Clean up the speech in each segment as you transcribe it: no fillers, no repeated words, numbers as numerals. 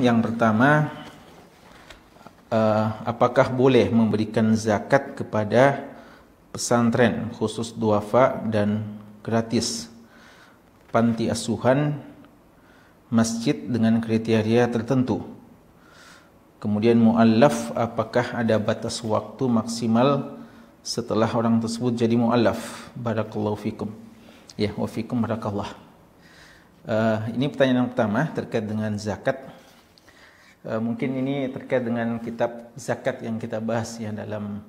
Yang pertama, apakah boleh memberikan zakat kepada pesantren khusus duafa dan gratis, panti asuhan, masjid dengan kriteria tertentu? Kemudian muallaf, apakah ada batas waktu maksimal setelah orang tersebut jadi muallaf? Barakallahu fikum. Ya, wa fikum barakallah. Ini pertanyaan yang pertama terkait dengan zakat. Mungkin ini terkait dengan kitab zakat yang kita bahas ya dalam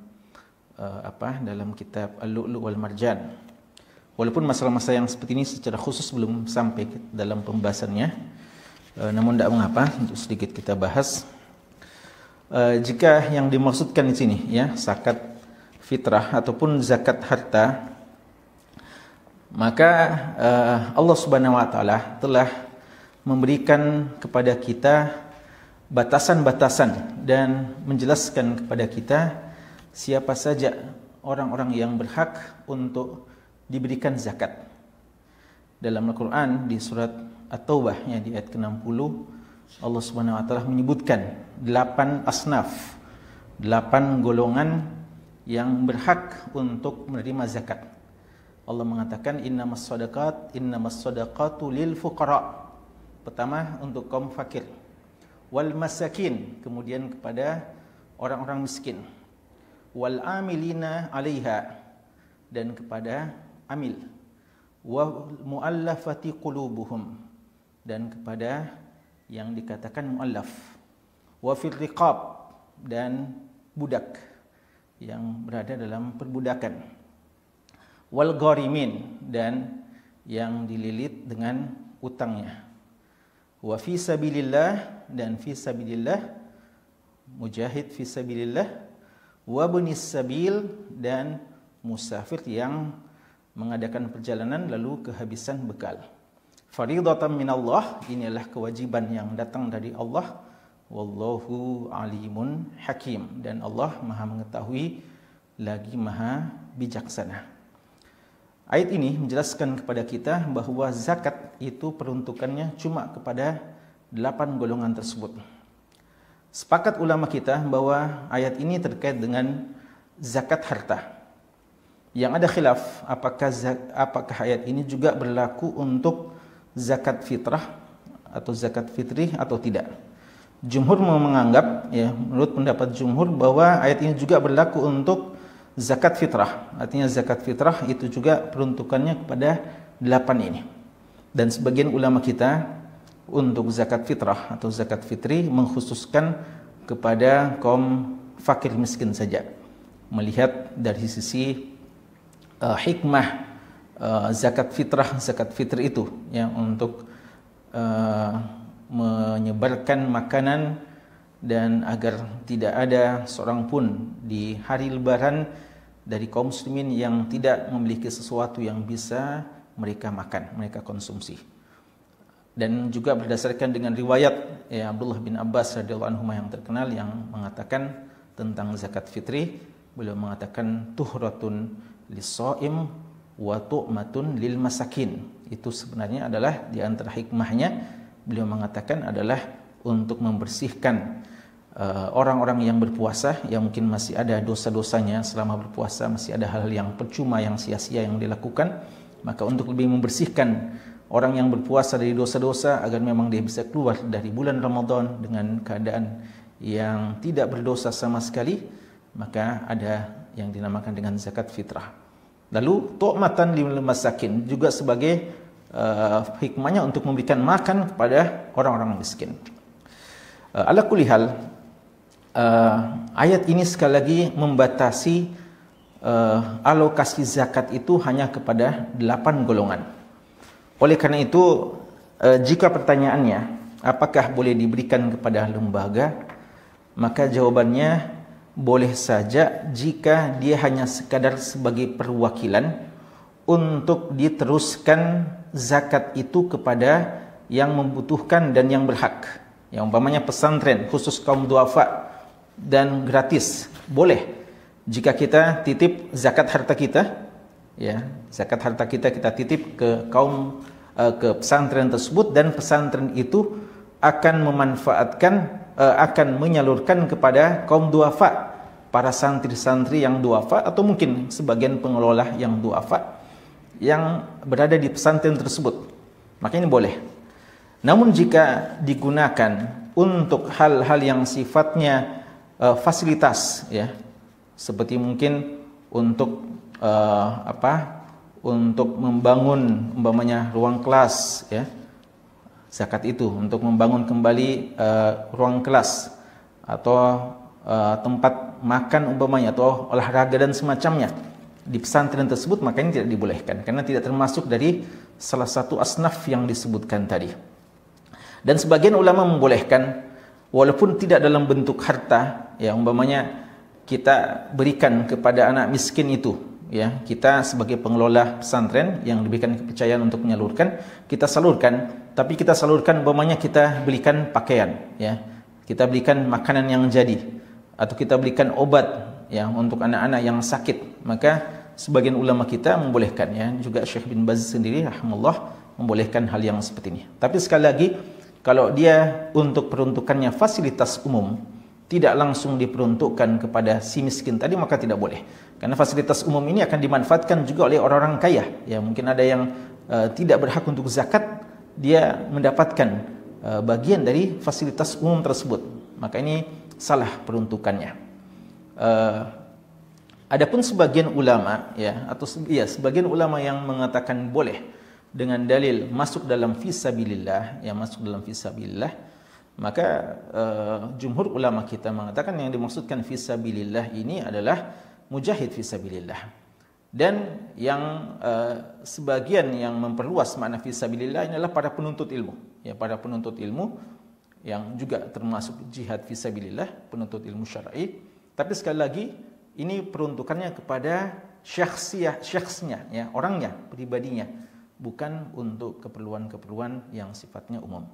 dalam kitab Al-Lu'lu' wal Marjan. Walaupun masalah-masalah yang seperti ini secara khusus belum sampai dalam pembahasannya, namun tidak mengapa untuk sedikit kita bahas. Jika yang dimaksudkan di sini ya zakat fitrah ataupun zakat harta, maka Allah Subhanahu wa taala telah memberikan kepada kita batasan-batasan dan menjelaskan kepada kita siapa saja orang-orang yang berhak untuk diberikan zakat. Dalam Al-Qur'an di surat At-Taubah ya, di ayat ke-60, Allah Subhanahu wa taala menyebutkan 8 asnaf, 8 golongan yang berhak untuk menerima zakat. Allah mengatakan innamas shadaqatu lil fuqara. Pertama untuk kaum fakir. Wal masakin, kemudian kepada orang-orang miskin. Wal amilina 'alaiha, dan kepada amil. Wa muallafati qulubuhum, dan kepada yang dikatakan muallaf. Wa fil riqab, dan budak yang berada dalam perbudakan. Wal gharimin, dan yang dililit dengan utangnya. Wa fi sabilillah, dan fi sabilillah mujahid fi sabilillah. Wa ibnis sabil, dan musafir yang mengadakan perjalanan lalu kehabisan bekal. Faridatan minallah, ini adalah kewajiban yang datang dari Allah. Wallahu alimun hakim, dan Allah Maha mengetahui lagi Maha bijaksana. Ayat ini menjelaskan kepada kita bahwa zakat itu peruntukannya cuma kepada 8 golongan tersebut. Sepakat ulama kita bahwa ayat ini terkait dengan zakat harta. Yang ada khilaf apakah ayat ini juga berlaku untuk zakat fitrah atau zakat fitri atau tidak. Jumhur menganggap ya, menurut pendapat jumhur bahwa ayat ini juga berlaku untuk zakat fitrah. Artinya zakat fitrah itu juga peruntukannya kepada 8 ini. Dan sebagian ulama kita untuk zakat fitrah atau zakat fitri mengkhususkan kepada kaum fakir miskin saja. Melihat dari sisi hikmah zakat fitrah, zakat fitri itu yang untuk menyebarkan makanan, dan agar tidak ada seorang pun di hari lebaran dari kaum muslimin yang tidak memiliki sesuatu yang bisa mereka makan, mereka konsumsi. Dan juga berdasarkan dengan riwayat ya, Abdullah bin Abbas radhiyallahu anhu yang terkenal yang mengatakan tentang zakat fitri, beliau mengatakan tuhratun lis-shaim wa tu'matun lil masakin. Itu sebenarnya adalah di antara hikmahnya, beliau mengatakan adalah untuk membersihkan orang-orang yang berpuasa yang mungkin masih ada dosa-dosanya selama berpuasa, masih ada hal-hal yang percuma, yang sia-sia yang dilakukan. Maka untuk lebih membersihkan orang yang berpuasa dari dosa-dosa agar memang dia bisa keluar dari bulan Ramadan dengan keadaan yang tidak berdosa sama sekali, maka ada yang dinamakan dengan zakat fitrah. Lalu tu'matan lil masakin juga sebagai hikmahnya untuk memberikan makan kepada orang-orang miskin. Ala kulli hal, ayat ini sekali lagi membatasi alokasi zakat itu hanya kepada 8 golongan. Oleh karena itu, jika pertanyaannya apakah boleh diberikan kepada lembaga, maka jawabannya boleh saja jika dia hanya sekadar sebagai perwakilan untuk diteruskan zakat itu kepada yang membutuhkan dan yang berhak. Yang umpamanya pesantren khusus kaum duafa dan gratis, boleh. Jika kita titip zakat harta kita, ya, zakat harta kita titip ke kaum ke pesantren tersebut, dan pesantren itu akan memanfaatkan, akan menyalurkan kepada kaum duafa, para santri-santri yang duafa, atau mungkin sebagian pengelola yang duafa yang berada di pesantren tersebut, maka ini boleh. Namun jika digunakan untuk hal-hal yang sifatnya fasilitas, ya, seperti mungkin untuk untuk membangun umpamanya ruang kelas, ya, zakat itu untuk membangun kembali ruang kelas atau tempat makan umpamanya, atau olahraga dan semacamnya di pesantren tersebut, maka ini tidak dibolehkan karena tidak termasuk dari salah satu asnaf yang disebutkan tadi. Dan sebagian ulama membolehkan walaupun tidak dalam bentuk harta, ya, umpamanya kita berikan kepada anak miskin itu, ya, kita sebagai pengelola pesantren yang diberikan kepercayaan untuk menyalurkan, kita salurkan, tapi kita salurkan umpamanya kita belikan pakaian, ya, kita belikan makanan yang jadi, atau kita belikan obat, ya, untuk anak-anak yang sakit, maka sebagian ulama kita membolehkan, ya, juga Syekh bin Baz sendiri rahimahullah membolehkan hal yang seperti ini. Tapi sekali lagi, kalau dia untuk peruntukannya fasilitas umum, tidak langsung diperuntukkan kepada si miskin tadi, maka tidak boleh. Karena fasilitas umum ini akan dimanfaatkan juga oleh orang-orang kaya, ya, mungkin ada yang tidak berhak untuk zakat, dia mendapatkan bagian dari fasilitas umum tersebut, maka ini salah peruntukannya. Adapun sebagian ulama, ya, atau sebagian ulama yang mengatakan boleh dengan dalil masuk dalam fisabilillah, ya, masuk dalam fisabilillah, maka jumhur ulama kita mengatakan yang dimaksudkan fisabilillah ini adalah mujahid fisabilillah. Dan yang sebagian yang memperluas makna fisabilillah ini adalah para penuntut ilmu, ya, para penuntut ilmu yang juga termasuk jihad fisabilillah, penuntut ilmu syar'i. Tapi sekali lagi ini peruntukannya kepada syakhsnya, ya, orangnya, pribadinya, bukan untuk keperluan-keperluan yang sifatnya umum.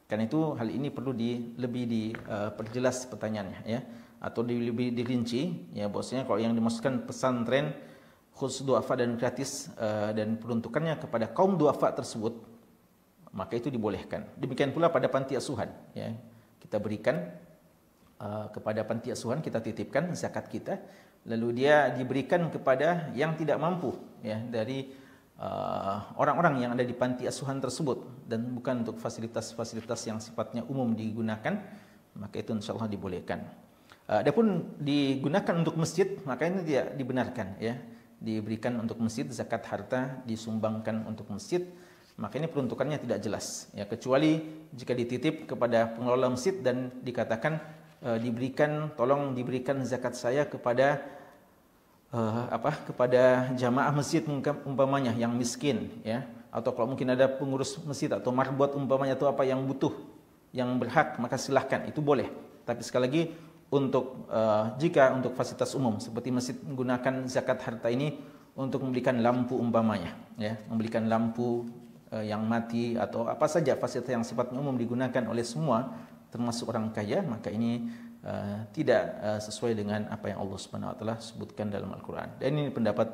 Karena itu hal ini perlu lebih diperjelas pertanyaannya, ya, atau lebih dirinci, ya, bahwasanya kalau yang dimaksudkan pesantren khusus duafa dan gratis dan peruntukannya kepada kaum duafa tersebut, maka itu dibolehkan. Demikian pula pada panti asuhan, ya, kita berikan kepada panti asuhan, kita titipkan zakat kita, lalu dia diberikan kepada yang tidak mampu, ya, dari orang-orang yang ada di panti asuhan tersebut, dan bukan untuk fasilitas-fasilitas yang sifatnya umum digunakan, maka itu insyaallah dibolehkan. Adapun digunakan untuk masjid, maka ini tidak dibenarkan, ya, diberikan untuk masjid, zakat harta disumbangkan untuk masjid, maka ini peruntukannya tidak jelas, ya, kecuali jika dititip kepada pengelola masjid dan dikatakan tolong diberikan zakat saya kepada kepada jamaah masjid umpamanya yang miskin, ya, atau kalau mungkin ada pengurus masjid atau marbot umpamanya, atau apa yang butuh, yang berhak, maka silahkan, itu boleh. Tapi sekali lagi untuk jika untuk fasilitas umum seperti masjid menggunakan zakat harta ini untuk membelikan lampu umpamanya, ya, membelikan lampu yang mati atau apa saja fasilitas yang sifatnya umum digunakan oleh semua termasuk orang kaya, maka ini tidak sesuai dengan apa yang Allah Subhanahu wa taala sebutkan dalam Al-Qur'an. Dan ini pendapat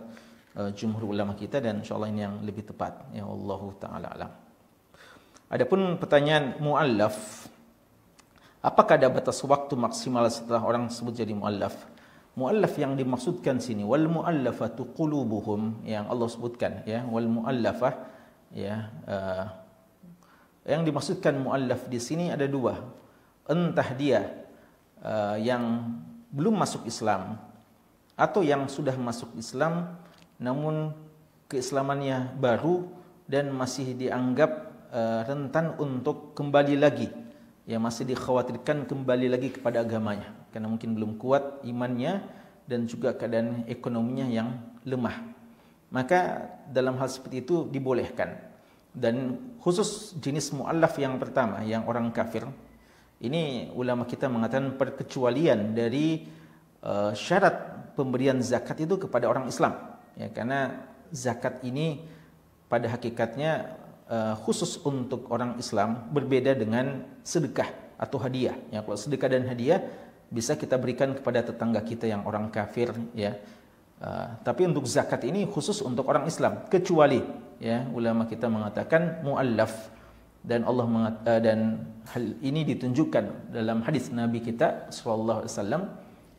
jumhur ulama kita, dan insyaallah ini yang lebih tepat, ya, wallahu taala alam. Adapun pertanyaan muallaf, apakah ada batas waktu maksimal setelah orang tersebut jadi muallaf? Muallaf yang dimaksudkan sini wal muallafatu qulubuhum, yang Allah sebutkan, ya, wal muallafah, ya, yang dimaksudkan muallaf di sini ada dua. Entah dia yang belum masuk Islam atau yang sudah masuk Islam namun keislamannya baru dan masih dianggap rentan untuk kembali lagi, ya, masih dikhawatirkan kembali lagi kepada agamanya karena mungkin belum kuat imannya dan juga keadaan ekonominya yang lemah. Maka dalam hal seperti itu dibolehkan. Dan khusus jenis muallaf yang pertama, yang orang kafir, ini ulama kita mengatakan perkecualian dari syarat pemberian zakat itu kepada orang Islam, ya, karena zakat ini pada hakikatnya khusus untuk orang Islam, berbeda dengan sedekah atau hadiah, ya. Kalau sedekah dan hadiah bisa kita berikan kepada tetangga kita yang orang kafir, ya, tapi untuk zakat ini khusus untuk orang Islam, kecuali, ya, ulama kita mengatakan muallaf, dan dan hal ini ditunjukkan dalam hadis Nabi kita sallallahu alaihi wasallam,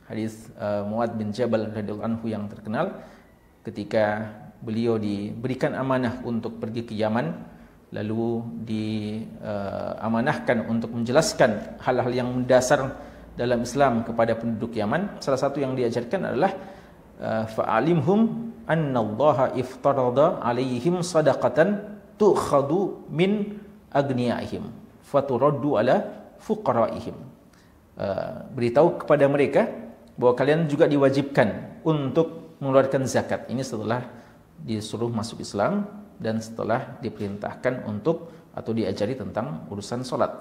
hadis Muadz bin Jabal radhiyallahu anhu yang terkenal ketika beliau diberikan amanah untuk pergi ke Yaman, lalu diamanahkan untuk menjelaskan hal-hal yang mendasar dalam Islam kepada penduduk Yaman. Salah satu yang diajarkan adalah fa'alimhum annallaha iftarada alaihim sadaqatan tu'khadu min agniyaihim faturaddu ala fuqaraihim. Beritahu kepada mereka bahwa kalian juga diwajibkan untuk mengeluarkan zakat. Ini setelah disuruh masuk Islam dan setelah diperintahkan untuk atau diajari tentang urusan solat.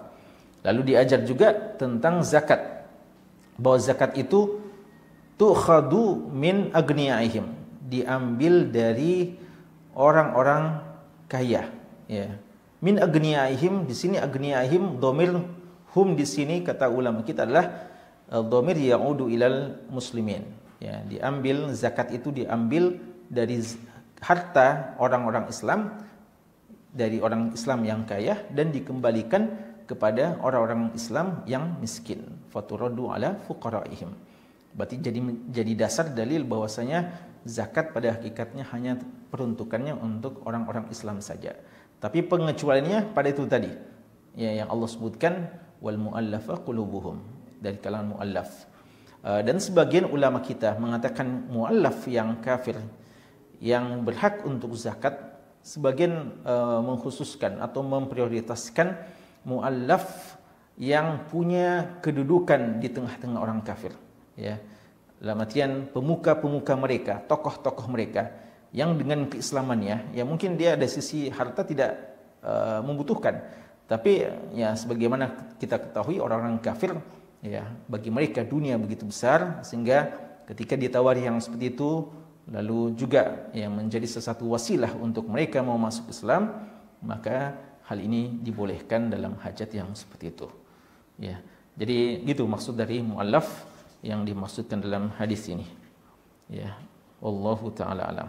Lalu diajar juga tentang zakat, bahwa zakat itu tu'khadu min agniyaihim, diambil dari orang-orang kaya, ya. Min agniyaihim, di sini agniyaihim dhamir hum di sini kata ulama kita adalah dhamir ya'udu ilal muslimin, ya. Diambil zakat itu diambil dari harta orang-orang Islam, dari orang Islam yang kaya, dan dikembalikan kepada orang-orang Islam yang miskin. Faturaddu ala fuqaraihim. Berarti jadi dasar dalil bahwasanya zakat pada hakikatnya hanya peruntukannya untuk orang-orang Islam saja. Tapi pengecualiannya pada itu tadi, ya, yang Allah sebutkan wal mu'allafa qulubuhum, dari kalangan mu'allaf. Dan sebagian ulama kita mengatakan mu'allaf yang kafir yang berhak untuk zakat, sebagian mengkhususkan atau memprioritaskan mu'allaf yang punya kedudukan di tengah-tengah orang kafir, ya. Dalam artian pemuka-pemuka mereka, tokoh-tokoh mereka yang dengan keislamannya, ya mungkin dia ada sisi harta tidak membutuhkan, tapi ya sebagaimana kita ketahui orang-orang kafir, ya bagi mereka dunia begitu besar sehingga ketika ditawari yang seperti itu, lalu juga yang menjadi sesuatu wasilah untuk mereka mau masuk Islam, maka hal ini dibolehkan dalam hajat yang seperti itu, ya. Jadi gitu maksud dari mu'allaf yang dimaksudkan dalam hadis ini, ya. Wallahu ta'ala alam.